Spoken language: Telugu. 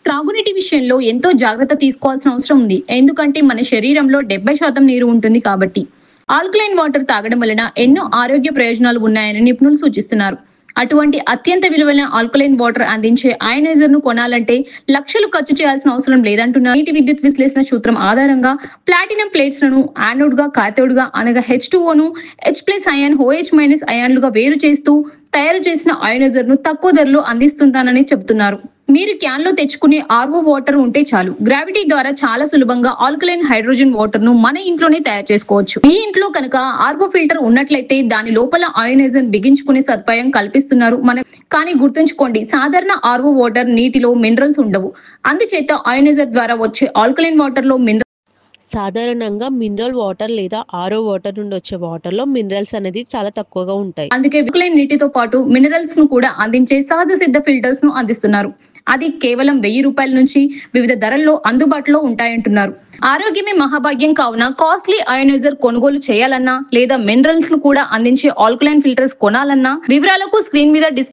త్రాగునీటి విషయంలో ఎంతో జాగ్రత్త తీసుకోవాల్సిన అవసరం ఉంది. ఎందుకంటే మన శరీరంలో 70% నీరు ఉంటుంది కాబట్టి. ఆల్కలైన్ వాటర్ తాగడం వలన ఎన్నో ఆరోగ్య ప్రయోజనాలు ఉన్నాయని నిపుణులు సూచిస్తున్నారు. అటువంటి అత్యంత విలువైన ఆల్కలైన్ వాటర్ అందించే అయనైజర్ ను కొనాలంటే లక్షలు ఖర్చు చేయాల్సిన అవసరం లేదంటున్నారు. నీటి విద్యుత్ విశ్లేషణ సూత్రం ఆధారంగా ప్లాటినం ప్లేట్స్ లను యానోడ్ గా, కాథోడ్ గా అనగా H2O ను H+ అయాన్, OH- అయాన్లుగా వేరు చేస్తూ తయారు చేసిన అయనైజర్ ను తక్కువ ధరలో అందిస్తుంటానని చెబుతున్నారు. మీరు క్యాన్ లో తెచ్చుకునే ఆర్ఓ వాటర్ ఉంటే చాలు. గ్రావిటీ ద్వారా చాలా సులభంగా ఆల్కలైన్ హైడ్రోజన్ వాటర్ ను మన ఇంట్లోనే తయారు చేసుకోవచ్చు. మీ ఇంట్లో కనుక ఆర్ఓ ఫిల్టర్ ఉన్నట్లయితే దాని లోపల అయనైజర్ బిగించుకునే సదుపాయం కల్పిస్తున్నారు. కానీ గుర్తుంచుకోండి, సాధారణ ఆర్ఓ వాటర్ నీటిలో మినరల్స్ ఉండవు. అందుచేత అయనైజర్ ద్వారా వచ్చే ఆల్కలైన్ వాటర్ లో సాధారణంగా మినరల్ వాటర్ లేదా ఆరో వాటర్ నుండి వచ్చే వాటర్ లో మినరల్స్ అనేది చాలా తక్కువగా ఉంటాయి. అందుకే ఆల్కలైన్ నీటితో పాటు మినరల్స్ ను కూడా అందించే సహజ సిద్ధ ఫిల్టర్స్ ను అందిస్తున్నారు. అది కేవలం ₹1000 నుంచి వివిధ ధరల్లో అందుబాటులో ఉంటాయంటున్నారు. ఆరోగ్యమే మహాభాగ్యం కావున కాస్ట్లీ అయనైజర్ కొనుగోలు చేయాలన్నా లేదా మినరల్స్ ను కూడా అందించే ఆల్కలైన్ ఫిల్టర్స్ కొనాలన్నా వివరాలకు స్క్రీన్ మీద